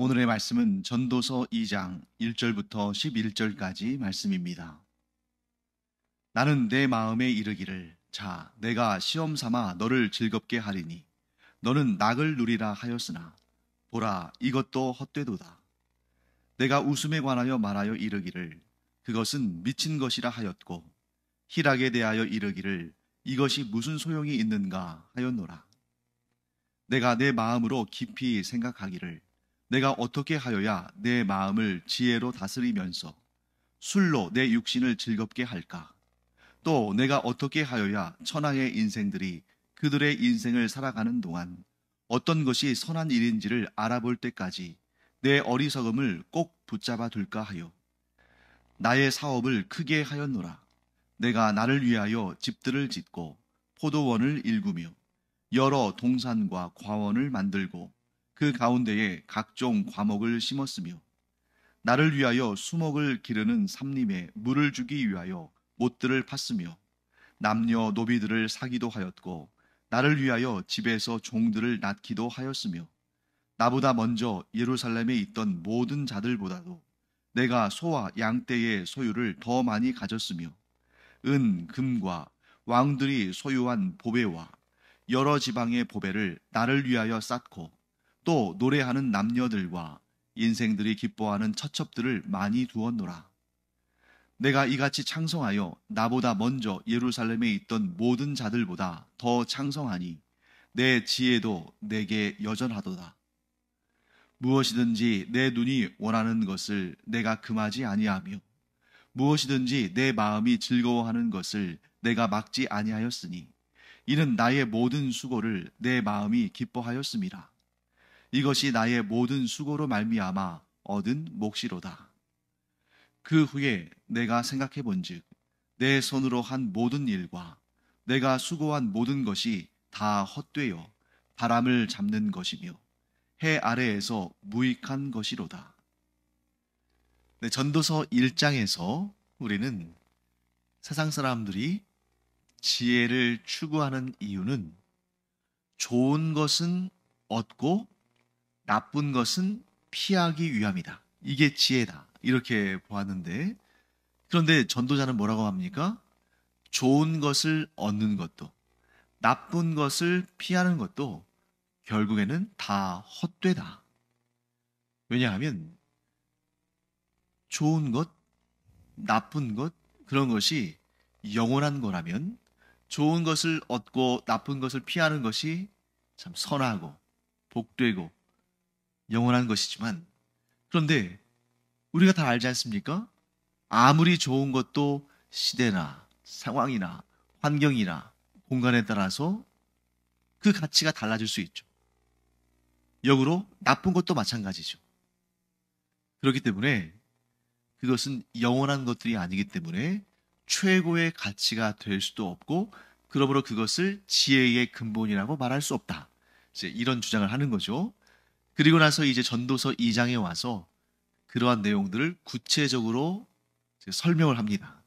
오늘의 말씀은 전도서 2장 1절부터 11절까지 말씀입니다. 나는 내 마음에 이르기를 자 내가 시험 삼아 너를 즐겁게 하리니 너는 낙을 누리라 하였으나 보라 이것도 헛되도다. 내가 웃음에 관하여 말하여 이르기를 그것은 미친 것이라 하였고 희락에 대하여 이르기를 이것이 무슨 소용이 있는가 하였노라. 내가 내 마음으로 깊이 생각하기를 내가 어떻게 하여야 내 마음을 지혜로 다스리면서 술로 내 육신을 즐겁게 할까? 또 내가 어떻게 하여야 천하의 인생들이 그들의 인생을 살아가는 동안 어떤 것이 선한 일인지를 알아볼 때까지 내 어리석음을 꼭 붙잡아 둘까 하여 나의 사업을 크게 하였노라. 내가 나를 위하여 집들을 짓고 포도원을 일구며 여러 동산과 과원을 만들고 그 가운데에 각종 과목을 심었으며 나를 위하여 수목을 기르는 삼림에 물을 주기 위하여 못들을 팠으며 남녀 노비들을 사기도 하였고 나를 위하여 집에서 종들을 낳기도 하였으며 나보다 먼저 예루살렘에 있던 모든 자들보다도 내가 소와 양떼의 소유를 더 많이 가졌으며 은, 금과 왕들이 소유한 보배와 여러 지방의 보배를 나를 위하여 쌓고 또 노래하는 남녀들과 인생들이 기뻐하는 처첩들을 많이 두었노라. 내가 이같이 창성하여 나보다 먼저 예루살렘에 있던 모든 자들보다 더 창성하니 내 지혜도 내게 여전하도다. 무엇이든지 내 눈이 원하는 것을 내가 금하지 아니하며 무엇이든지 내 마음이 즐거워하는 것을 내가 막지 아니하였으니 이는 나의 모든 수고를 내 마음이 기뻐하였음이라. 이것이 나의 모든 수고로 말미암아 얻은 몫이로다. 그 후에 내가 생각해 본즉 내 손으로 한 모든 일과 내가 수고한 모든 것이 다 헛되어 바람을 잡는 것이며 해 아래에서 무익한 것이로다. 네, 전도서 1장에서 우리는 세상 사람들이 지혜를 추구하는 이유는 좋은 것은 얻고 나쁜 것은 피하기 위함이다. 이게 지혜다. 이렇게 보았는데, 그런데 전도자는 뭐라고 합니까? 좋은 것을 얻는 것도, 나쁜 것을 피하는 것도 결국에는 다 헛되다. 왜냐하면 좋은 것, 나쁜 것, 그런 것이 영원한 거라면 좋은 것을 얻고 나쁜 것을 피하는 것이 참 선하고 복되고 영원한 것이지만, 그런데 우리가 다 알지 않습니까? 아무리 좋은 것도 시대나 상황이나 환경이나 공간에 따라서 그 가치가 달라질 수 있죠. 역으로 나쁜 것도 마찬가지죠. 그렇기 때문에 그것은 영원한 것들이 아니기 때문에 최고의 가치가 될 수도 없고, 그러므로 그것을 지혜의 근본이라고 말할 수 없다. 이제 이런 주장을 하는 거죠. 그리고 나서 이제 전도서 2장에 와서 그러한 내용들을 구체적으로 설명을 합니다.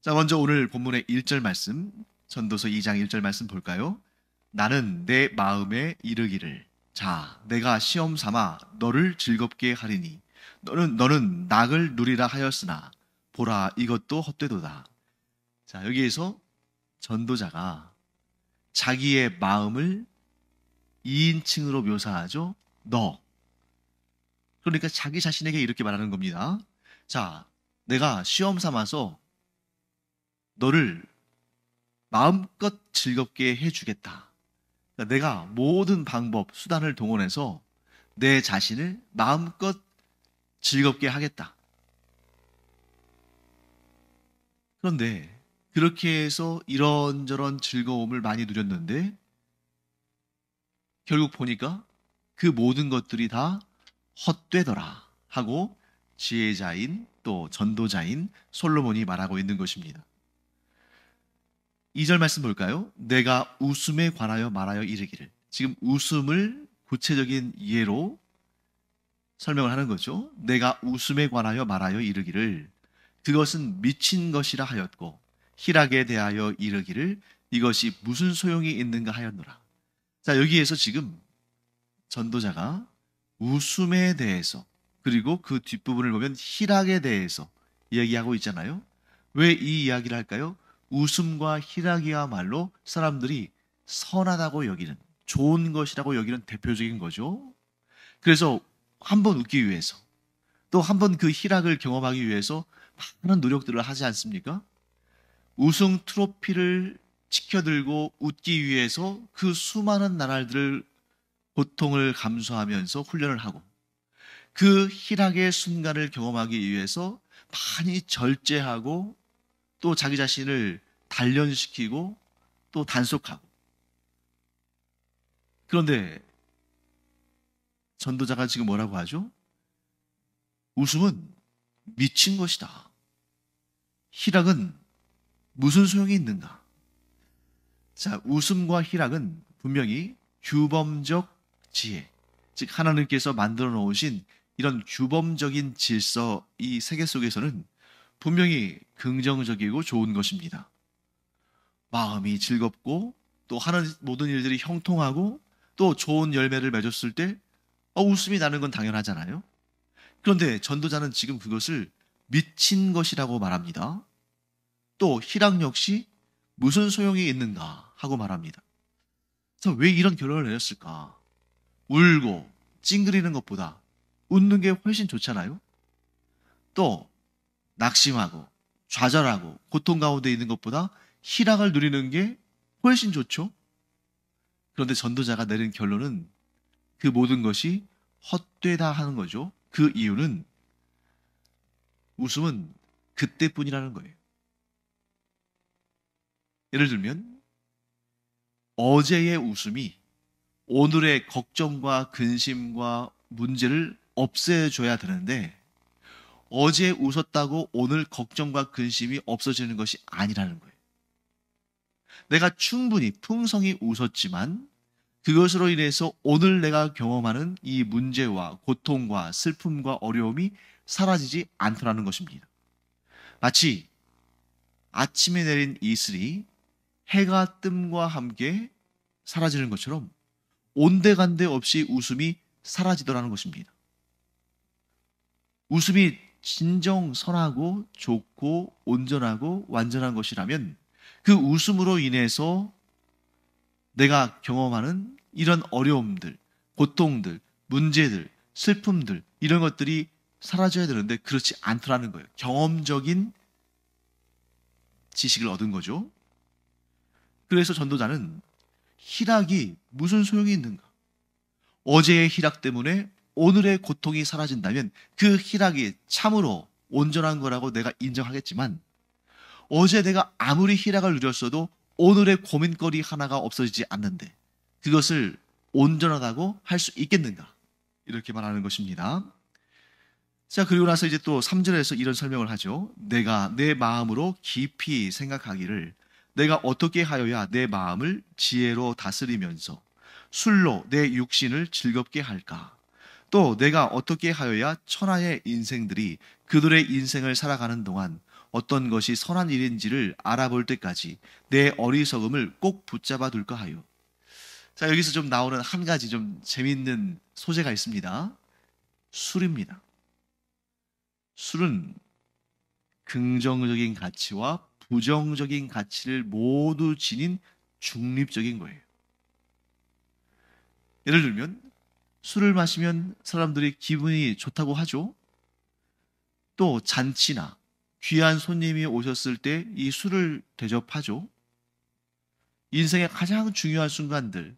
자, 먼저 오늘 본문의 1절 말씀, 전도서 2장 1절 말씀 볼까요? 나는 내 마음에 이르기를 자 내가 시험 삼아 너를 즐겁게 하리니 너는 낙을 누리라 하였으나 보라 이것도 헛되도다. 자, 여기에서 전도자가 자기의 마음을 2인칭으로 묘사하죠. 너. 그러니까 자기 자신에게 이렇게 말하는 겁니다. 자, 내가 시험 삼아서 너를 마음껏 즐겁게 해주겠다. 그러니까 내가 모든 방법, 수단을 동원해서 내 자신을 마음껏 즐겁게 하겠다. 그런데 그렇게 해서 이런저런 즐거움을 많이 누렸는데 결국 보니까 그 모든 것들이 다 헛되더라 하고 지혜자인 또 전도자인 솔로몬이 말하고 있는 것입니다. 2절 말씀 볼까요? 내가 웃음에 관하여 말하여 이르기를. 지금 웃음을 구체적인 예로 설명을 하는 거죠. 내가 웃음에 관하여 말하여 이르기를 그것은 미친 것이라 하였고 희락에 대하여 이르기를 이것이 무슨 소용이 있는가 하였노라. 자, 여기에서 지금 전도자가 웃음에 대해서, 그리고 그 뒷부분을 보면 희락에 대해서 이야기하고 있잖아요. 왜 이 이야기를 할까요? 웃음과 희락이야말로 사람들이 선하다고 여기는, 좋은 것이라고 여기는 대표적인 거죠. 그래서 한번 웃기 위해서, 또 한번 그 희락을 경험하기 위해서 많은 노력들을 하지 않습니까? 우승 트로피를 지켜들고 웃기 위해서 그 수많은 나날들을 고통을 감수하면서 훈련을 하고, 그 희락의 순간을 경험하기 위해서 많이 절제하고, 또 자기 자신을 단련시키고, 또 단속하고. 그런데 전도자가 지금 뭐라고 하죠? 웃음은 미친 것이다. 희락은 무슨 소용이 있는가? 자, 웃음과 희락은 분명히 규범적 지혜, 즉 하나님께서 만들어 놓으신 이런 규범적인 질서, 이 세계 속에서는 분명히 긍정적이고 좋은 것입니다. 마음이 즐겁고 또 하는 모든 일들이 형통하고 또 좋은 열매를 맺었을 때 웃음이 나는 건 당연하잖아요. 그런데 전도자는 지금 그것을 미친 것이라고 말합니다. 또 희락 역시 무슨 소용이 있는가 하고 말합니다. 그래서 왜 이런 결론을 내렸을까? 울고 찡그리는 것보다 웃는 게 훨씬 좋잖아요. 또 낙심하고 좌절하고 고통 가운데 있는 것보다 희락을 누리는 게 훨씬 좋죠. 그런데 전도자가 내린 결론은 그 모든 것이 헛되다 하는 거죠. 그 이유는 웃음은 그때뿐이라는 거예요. 예를 들면 어제의 웃음이 오늘의 걱정과 근심과 문제를 없애줘야 되는데, 어제 웃었다고 오늘 걱정과 근심이 없어지는 것이 아니라는 거예요. 내가 충분히 풍성히 웃었지만 그것으로 인해서 오늘 내가 경험하는 이 문제와 고통과 슬픔과 어려움이 사라지지 않더라는 것입니다. 마치 아침에 내린 이슬이 해가 뜸과 함께 사라지는 것처럼 온데간데 없이 웃음이 사라지더라는 것입니다. 웃음이 진정 선하고 좋고 온전하고 완전한 것이라면 그 웃음으로 인해서 내가 경험하는 이런 어려움들, 고통들, 문제들, 슬픔들, 이런 것들이 사라져야 되는데 그렇지 않더라는 거예요. 경험적인 지식을 얻은 거죠. 그래서 전도자는 희락이 무슨 소용이 있는가? 어제의 희락 때문에 오늘의 고통이 사라진다면 그 희락이 참으로 온전한 거라고 내가 인정하겠지만, 어제 내가 아무리 희락을 누렸어도 오늘의 고민거리 하나가 없어지지 않는데 그것을 온전하다고 할 수 있겠는가? 이렇게 말하는 것입니다. 자, 그리고 나서 이제 또 3절에서 이런 설명을 하죠. 내가 내 마음으로 깊이 생각하기를, 내가 어떻게 하여야 내 마음을 지혜로 다스리면서 술로 내 육신을 즐겁게 할까? 또 내가 어떻게 하여야 천하의 인생들이 그들의 인생을 살아가는 동안 어떤 것이 선한 일인지를 알아볼 때까지 내 어리석음을 꼭 붙잡아 둘까 하여. 자, 여기서 좀 나오는 한 가지 좀 재미있는 소재가 있습니다. 술입니다. 술은 긍정적인 가치와 부정적인 가치를 모두 지닌 중립적인 거예요. 예를 들면 술을 마시면 사람들이 기분이 좋다고 하죠. 또 잔치나 귀한 손님이 오셨을 때 이 술을 대접하죠. 인생의 가장 중요한 순간들,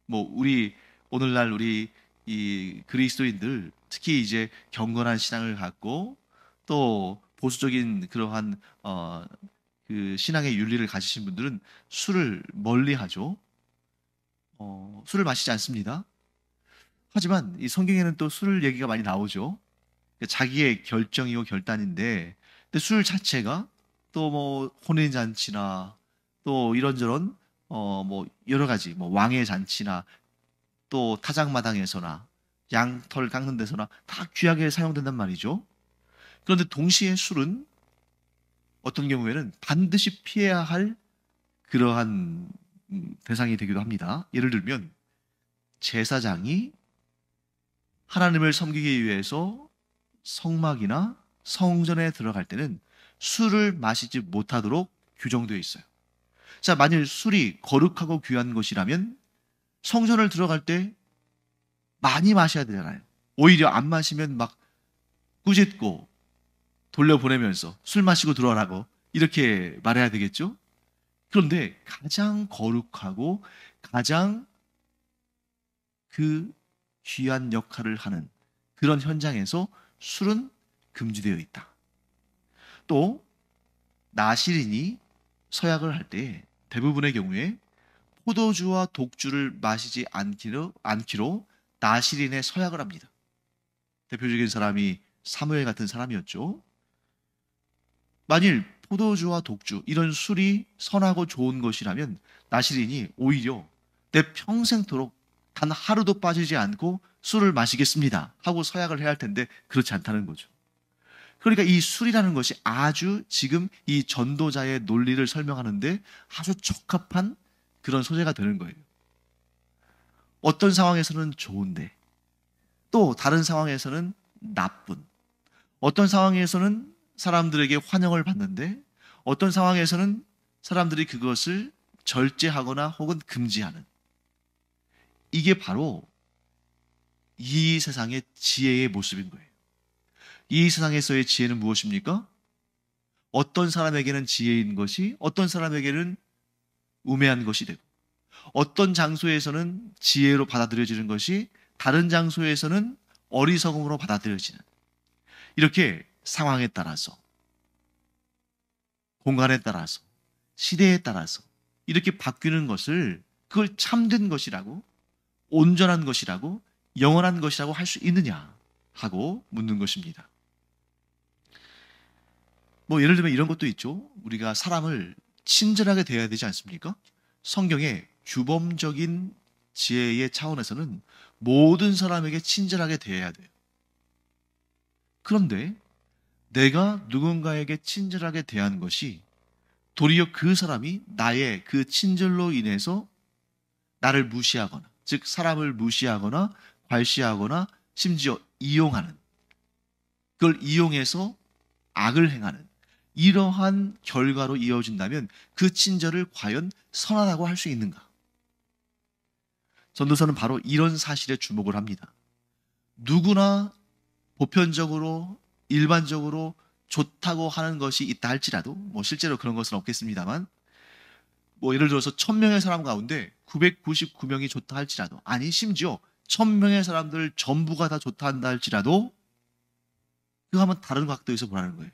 우리 오늘날 우리 이 그리스도인들, 특히 이제 경건한 신앙을 갖고 또 보수적인 그러한 그 신앙의 윤리를 가지신 분들은 술을 멀리하죠. 술을 마시지 않습니다. 하지만 이 성경에는 또 술 얘기가 많이 나오죠. 자기의 결정이고 결단인데, 근데 술 자체가 또 혼인 잔치나 또 이런저런 여러 가지 왕의 잔치나 또 타작마당에서나 양털 깎는 데서나 다 귀하게 사용된단 말이죠. 그런데 동시에 술은 어떤 경우에는 반드시 피해야 할 그러한 대상이 되기도 합니다. 예를 들면 제사장이 하나님을 섬기기 위해서 성막이나 성전에 들어갈 때는 술을 마시지 못하도록 규정되어 있어요. 자, 만일 술이 거룩하고 귀한 것이라면 성전을 들어갈 때 많이 마셔야 되잖아요. 오히려 안 마시면 막 꾸짖고 돌려보내면서 술 마시고 들어오라고 이렇게 말해야 되겠죠? 그런데 가장 거룩하고 가장 그 귀한 역할을 하는 그런 현장에서 술은 금지되어 있다. 또 나실인이 서약을 할 때 대부분의 경우에 포도주와 독주를 마시지 않기로 나실인의 서약을 합니다. 대표적인 사람이 사무엘 같은 사람이었죠. 만일 포도주와 독주, 이런 술이 선하고 좋은 것이라면 나실인이 오히려 내 평생토록 단 하루도 빠지지 않고 술을 마시겠습니다 하고 서약을 해야 할 텐데 그렇지 않다는 거죠. 그러니까 이 술이라는 것이 아주 지금 이 전도자의 논리를 설명하는데 아주 적합한 그런 소재가 되는 거예요. 어떤 상황에서는 좋은데 또 다른 상황에서는 나쁜, 어떤 상황에서는 사람들에게 환영을 받는데 어떤 상황에서는 사람들이 그것을 절제하거나 혹은 금지하는, 이게 바로 이 세상의 지혜의 모습인 거예요. 이 세상에서의 지혜는 무엇입니까? 어떤 사람에게는 지혜인 것이 어떤 사람에게는 우매한 것이 되고, 어떤 장소에서는 지혜로 받아들여지는 것이 다른 장소에서는 어리석음으로 받아들여지는, 이렇게 상황에 따라서, 공간에 따라서, 시대에 따라서 이렇게 바뀌는 것을 그걸 참된 것이라고, 온전한 것이라고, 영원한 것이라고 할 수 있느냐 하고 묻는 것입니다. 뭐 예를 들면 이런 것도 있죠. 우리가 사람을 친절하게 대해야 되지 않습니까? 성경의 규범적인 지혜의 차원에서는 모든 사람에게 친절하게 대해야 돼요. 그런데 내가 누군가에게 친절하게 대한 것이 도리어 그 사람이 나의 그 친절로 인해서 나를 무시하거나, 즉 사람을 무시하거나 괄시하거나 심지어 이용하는, 그걸 이용해서 악을 행하는 이러한 결과로 이어진다면 그 친절을 과연 선하다고 할 수 있는가? 전도서는 바로 이런 사실에 주목을 합니다. 누구나 보편적으로 일반적으로 좋다고 하는 것이 있다 할지라도, 뭐 실제로 그런 것은 없겠습니다만, 뭐 예를 들어서 1000명의 사람 가운데 999명이 좋다 할지라도, 아니 심지어 1000명의 사람들 전부가 다 좋다 한다 할지라도 그거 한번 다른 각도에서 보라는 거예요.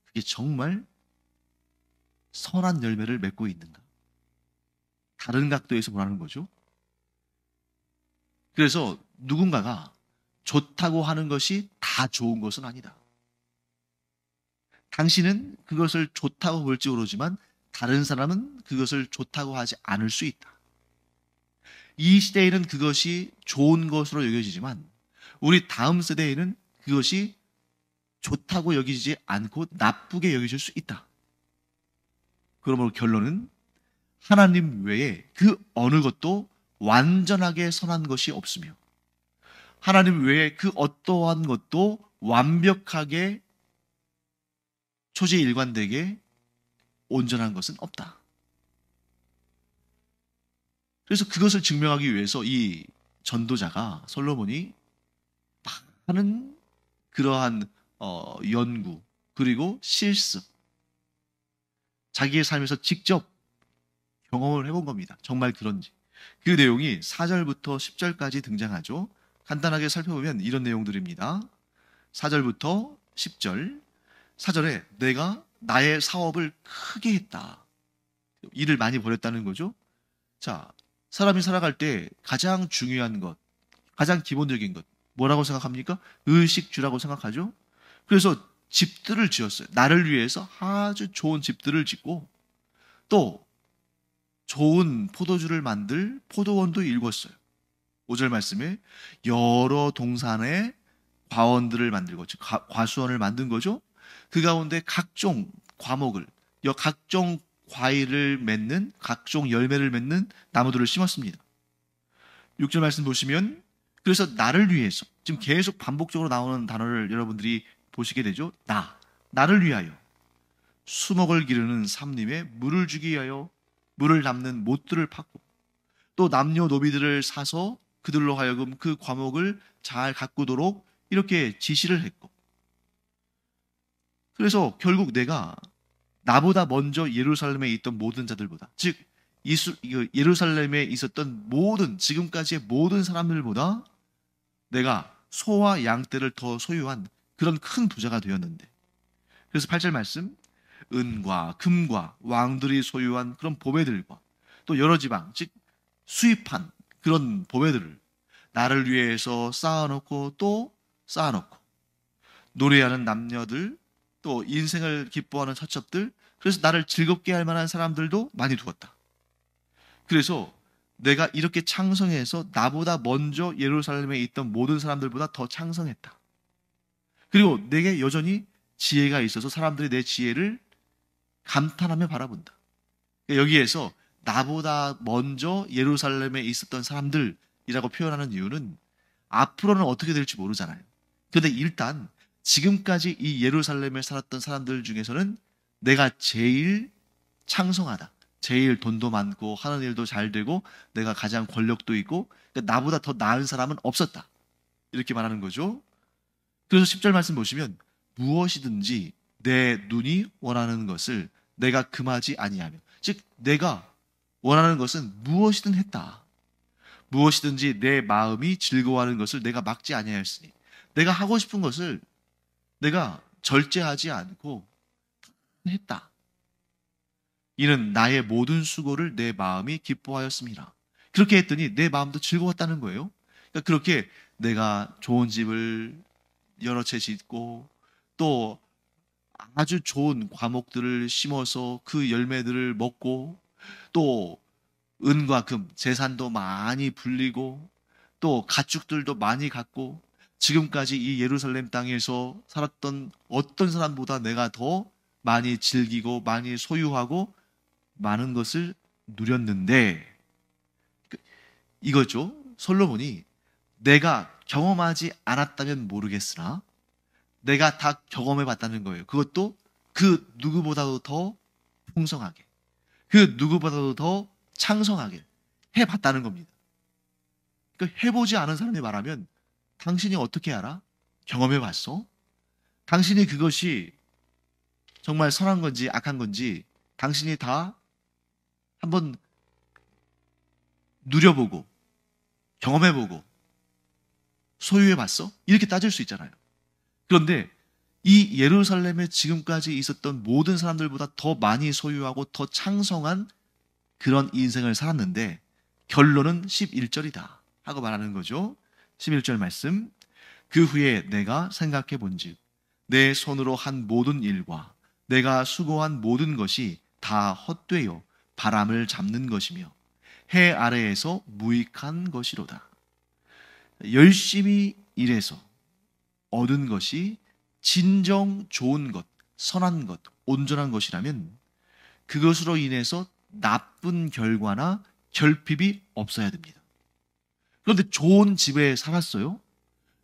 그게 정말 선한 열매를 맺고 있는가? 다른 각도에서 보라는 거죠. 그래서 누군가가 좋다고 하는 것이 다 좋은 것은 아니다. 당신은 그것을 좋다고 볼지 모르지만 다른 사람은 그것을 좋다고 하지 않을 수 있다. 이 시대에는 그것이 좋은 것으로 여겨지지만 우리 다음 세대에는 그것이 좋다고 여기지 않고 나쁘게 여겨질 수 있다. 그러므로 결론은 하나님 외에 그 어느 것도 완전하게 선한 것이 없으며 하나님 외에 그 어떠한 것도 완벽하게 초지일관되게 온전한 것은 없다. 그래서 그것을 증명하기 위해서 이 전도자가, 솔로몬이 많은 그러한 연구 그리고 실습, 자기의 삶에서 직접 경험을 해본 겁니다. 정말 그런지. 그 내용이 4절부터 10절까지 등장하죠. 간단하게 살펴보면 이런 내용들입니다. 4절부터 10절. 4절에 내가 나의 사업을 크게 했다. 일을 많이 벌였다는 거죠. 자, 사람이 살아갈 때 가장 중요한 것, 가장 기본적인 것, 뭐라고 생각합니까? 의식주라고 생각하죠. 그래서 집들을 지었어요. 나를 위해서 아주 좋은 집들을 짓고 또 좋은 포도주를 만들 포도원도 일궜어요. 5절 말씀에 여러 동산의 과원들을 만들고, 즉 과수원을 만든 거죠. 그 가운데 각종 과목을, 각종 과일을 맺는, 각종 열매를 맺는 나무들을 심었습니다. 6절 말씀 보시면 그래서 나를 위해서, 지금 계속 반복적으로 나오는 단어를 여러분들이 보시게 되죠. 나를 위하여 수목을 기르는 삼림에 물을 주기 위하여 물을 담는 못들을 팠고, 또 남녀노비들을 사서 그들로 하여금 그 과목을 잘 가꾸도록 이렇게 지시를 했고, 그래서 결국 내가 나보다 먼저 예루살렘에 있던 모든 자들보다, 즉 예루살렘에 있었던 모든, 지금까지의 모든 사람들보다 내가 소와 양떼를 더 소유한 그런 큰 부자가 되었는데, 그래서 8절 말씀, 은과 금과 왕들이 소유한 그런 보배들과 또 여러 지방, 즉 수입한 그런 보배들을 나를 위해서 쌓아놓고 또 쌓아놓고, 노래하는 남녀들, 또 인생을 기뻐하는 처첩들, 그래서 나를 즐겁게 할 만한 사람들도 많이 두었다. 그래서 내가 이렇게 창성해서 나보다 먼저 예루살렘에 있던 모든 사람들보다 더 창성했다. 그리고 내게 여전히 지혜가 있어서 사람들이 내 지혜를 감탄하며 바라본다. 여기에서 나보다 먼저 예루살렘에 있었던 사람들이라고 표현하는 이유는 앞으로는 어떻게 될지 모르잖아요. 그런데 일단 지금까지 이 예루살렘에 살았던 사람들 중에서는 내가 제일 창성하다, 제일 돈도 많고 하는 일도 잘 되고 내가 가장 권력도 있고, 그러니까 나보다 더 나은 사람은 없었다, 이렇게 말하는 거죠. 그래서 10절 말씀 보시면, 무엇이든지 내 눈이 원하는 것을 내가 금하지 아니하며, 즉 내가 원하는 것은 무엇이든 했다. 무엇이든지 내 마음이 즐거워하는 것을 내가 막지 아니하였으니, 내가 하고 싶은 것을 내가 절제하지 않고 했다. 이는 나의 모든 수고를 내 마음이 기뻐하였습니다. 그렇게 했더니 내 마음도 즐거웠다는 거예요. 그러니까 그렇게 내가 좋은 집을 여러 채 짓고 또 아주 좋은 과목들을 심어서 그 열매들을 먹고, 또 은과 금, 재산도 많이 불리고, 또 가축들도 많이 갖고, 지금까지 이 예루살렘 땅에서 살았던 어떤 사람보다 내가 더 많이 즐기고 많이 소유하고 많은 것을 누렸는데, 이거죠. 솔로몬이 내가 경험하지 않았다면 모르겠으나 내가 다 경험해 봤다는 거예요. 그것도 그 누구보다도 더 풍성하게, 그 누구보다도 더 창성하게 해봤다는 겁니다. 그러니까 해보지 않은 사람이 말하면, 당신이 어떻게 알아? 경험해 봤어? 당신이 그것이 정말 선한 건지 악한 건지 당신이 다 한번 누려보고 경험해보고 소유해봤어? 이렇게 따질 수 있잖아요. 그런데 이 예루살렘에 지금까지 있었던 모든 사람들보다 더 많이 소유하고 더 창성한 그런 인생을 살았는데 결론은 11절이다 하고 말하는 거죠. 11절 말씀, 그 후에 내가 생각해 본즉 내 손으로 한 모든 일과 내가 수고한 모든 것이 다 헛되어 바람을 잡는 것이며 해 아래에서 무익한 것이로다. 열심히 일해서 얻은 것이 진정 좋은 것, 선한 것, 온전한 것이라면 그것으로 인해서 나쁜 결과나 결핍이 없어야 됩니다. 그런데 좋은 집에 살았어요.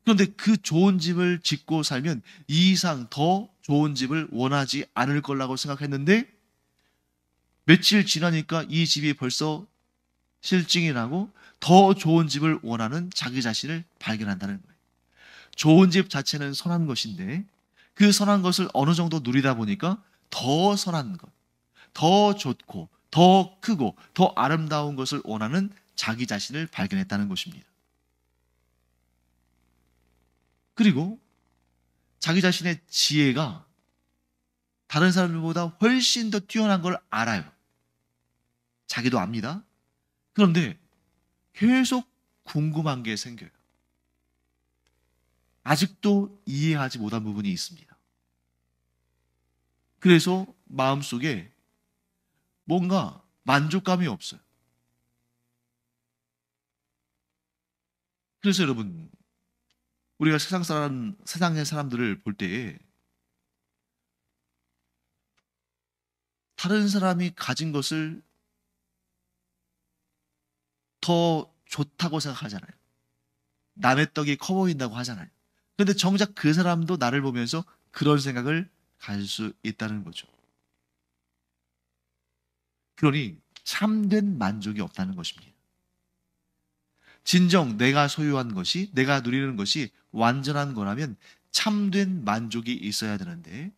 그런데 그 좋은 집을 짓고 살면 이 이상 더 좋은 집을 원하지 않을 거라고 생각했는데 며칠 지나니까 이 집이 벌써 실증이 나고 더 좋은 집을 원하는 자기 자신을 발견한다는 거예요. 좋은 집 자체는 선한 것인데 그 선한 것을 어느 정도 누리다 보니까 더 선한 것, 더 좋고 더 크고 더 아름다운 것을 원하는 자기 자신을 발견했다는 것입니다. 그리고 자기 자신의 지혜가 다른 사람들보다 훨씬 더 뛰어난 걸 알아요. 자기도 압니다. 그런데 계속 궁금한 게 생겨요. 아직도 이해하지 못한 부분이 있습니다. 그래서 마음속에 뭔가 만족감이 없어요. 그래서 여러분, 우리가 세상의 사람들을 볼 때에 다른 사람이 가진 것을 더 좋다고 생각하잖아요. 남의 떡이 커 보인다고 하잖아요. 그런데 정작 그 사람도 나를 보면서 그런 생각을 가질 수 있다는 거죠. 그러니 참된 만족이 없다는 것입니다. 진정 내가 소유한 것이, 내가 누리는 것이 완전한 거라면 참된 만족이 있어야 되는데,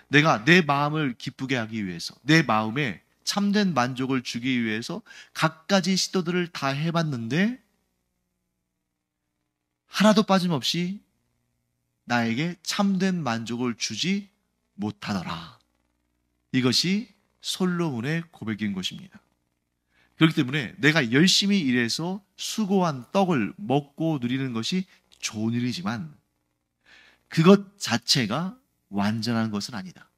내가 내 마음을 기쁘게 하기 위해서, 내 마음에 참된 만족을 주기 위해서 갖가지 시도들을 다 해봤는데 하나도 빠짐없이 나에게 참된 만족을 주지 못하더라. 이것이 솔로몬의 고백인 것입니다. 그렇기 때문에 내가 열심히 일해서 수고한 떡을 먹고 누리는 것이 좋은 일이지만 그것 자체가 완전한 것은 아니다.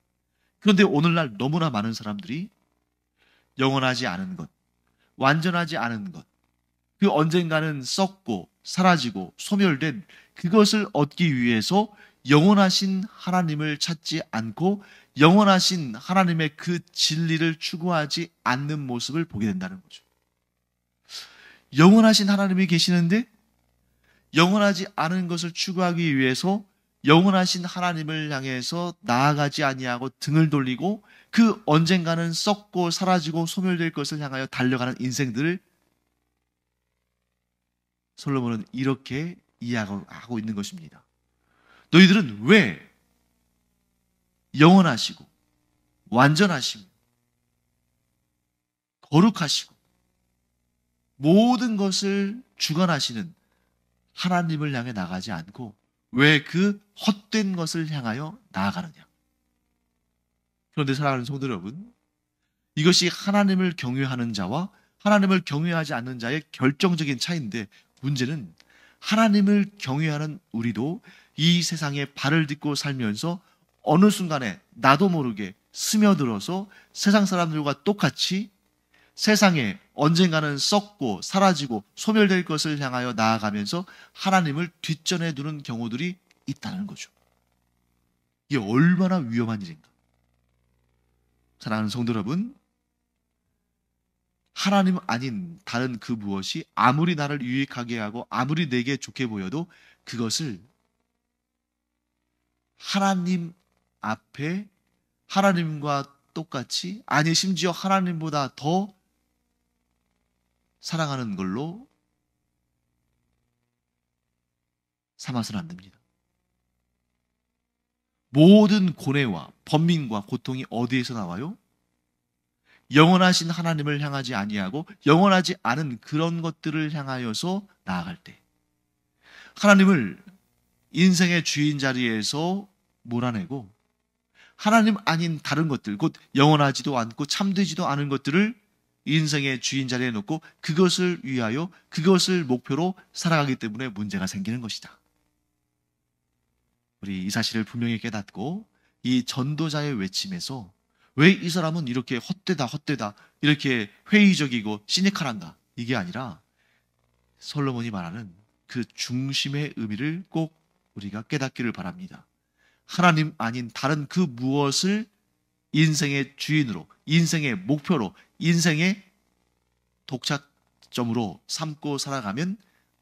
그런데 오늘날 너무나 많은 사람들이 영원하지 않은 것, 완전하지 않은 것, 그 언젠가는 썩고 사라지고 소멸된 그것을 얻기 위해서 영원하신 하나님을 찾지 않고 영원하신 하나님의 그 진리를 추구하지 않는 모습을 보게 된다는 거죠. 영원하신 하나님이 계시는데 영원하지 않은 것을 추구하기 위해서 영원하신 하나님을 향해서 나아가지 아니하고 등을 돌리고 그 언젠가는 썩고 사라지고 소멸될 것을 향하여 달려가는 인생들을 솔로몬은 이렇게 이야기하고 있는 것입니다. 너희들은 왜 영원하시고 완전하시고 거룩하시고 모든 것을 주관하시는 하나님을 향해 나가지 않고 왜 그 헛된 것을 향하여 나아가느냐? 그런데 사랑하는 성도 여러분, 이것이 하나님을 경외하는 자와 하나님을 경외하지 않는 자의 결정적인 차이인데, 문제는 하나님을 경외하는 우리도 이 세상에 발을 딛고 살면서 어느 순간에 나도 모르게 스며들어서 세상 사람들과 똑같이 세상에 언젠가는 썩고 사라지고 소멸될 것을 향하여 나아가면서 하나님을 뒷전에 두는 경우들이 있다는 거죠. 이게 얼마나 위험한 일인가. 사랑하는 성도 여러분, 하나님 아닌 다른 그 무엇이 아무리 나를 유익하게 하고 아무리 내게 좋게 보여도 그것을 하나님 앞에 하나님과 똑같이, 아니 심지어 하나님보다 더 사랑하는 걸로 삼아서는 안 됩니다. 모든 고뇌와 번민과 고통이 어디에서 나와요? 영원하신 하나님을 향하지 아니하고 영원하지 않은 그런 것들을 향하여서 나아갈 때, 하나님을 인생의 주인 자리에서 몰아내고 하나님 아닌 다른 것들, 곧 영원하지도 않고 참되지도 않은 것들을 인생의 주인 자리에 놓고 그것을 위하여 그것을 목표로 살아가기 때문에 문제가 생기는 것이다. 우리 이 사실을 분명히 깨닫고 이 전도자의 외침에서 왜 이 사람은 이렇게 헛되다 헛되다 이렇게 회의적이고 시니컬한가, 이게 아니라 솔로몬이 말하는 그 중심의 의미를 꼭 우리가 깨닫기를 바랍니다. 하나님 아닌 다른 그 무엇을 인생의 주인으로, 인생의 목표로, 인생의 독착점으로 삼고 살아가면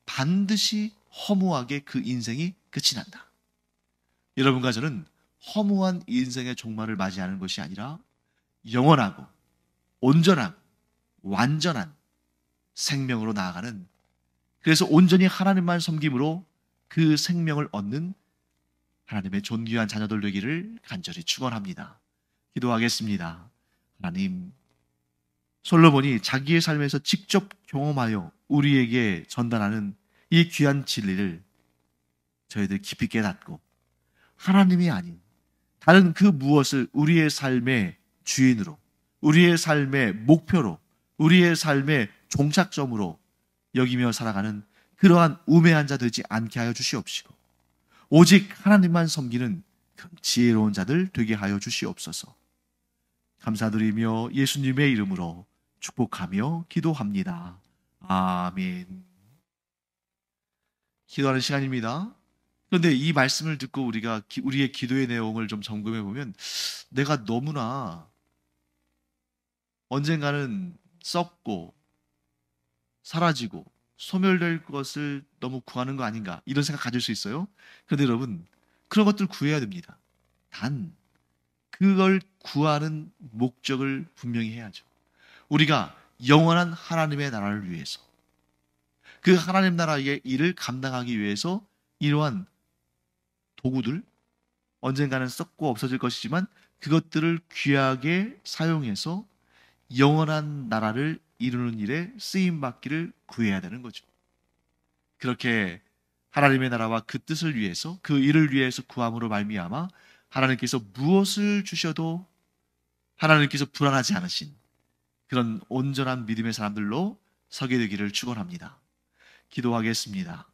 반드시 허무하게 그 인생이 끝이 난다. 여러분과 저는 허무한 인생의 종말을 맞이하는 것이 아니라 영원하고 온전하고 완전한 생명으로 나아가는, 그래서 온전히 하나님만 섬김으로 그 생명을 얻는 하나님의 존귀한 자녀들 되기를 간절히 축원합니다. 기도하겠습니다. 하나님, 솔로몬이 자기의 삶에서 직접 경험하여 우리에게 전달하는 이 귀한 진리를 저희들 깊이 깨닫고 하나님이 아닌 다른 그 무엇을 우리의 삶의 주인으로, 우리의 삶의 목표로, 우리의 삶의 종착점으로 여기며 살아가는 그러한 우매한 자 되지 않게 하여 주시옵시고, 오직 하나님만 섬기는 그 지혜로운 자들 되게 하여 주시옵소서. 감사드리며 예수님의 이름으로 축복하며 기도합니다. 아멘. 기도하는 시간입니다. 그런데 이 말씀을 듣고 우리가 우리의 기도의 내용을 좀 점검해 보면, 내가 너무나 언젠가는 썩고 사라지고 소멸될 것을 너무 구하는 거 아닌가 이런 생각 가질 수 있어요. 그런데 여러분 그런 것들 구해야 됩니다. 단 그걸 구하는 목적을 분명히 해야죠. 우리가 영원한 하나님의 나라를 위해서 그 하나님 나라의 일을 감당하기 위해서 이러한 도구들 언젠가는 썩고 없어질 것이지만 그것들을 귀하게 사용해서 영원한 나라를 이루는 일에 쓰임 받기를 구해야 되는 거죠. 그렇게 하나님의 나라와 그 뜻을 위해서 그 일을 위해서 구함으로 말미암아 하나님께서 무엇을 주셔도 하나님께서 불안하지 않으신 그런 온전한 믿음의 사람들로 서게 되기를 축원합니다. 기도하겠습니다.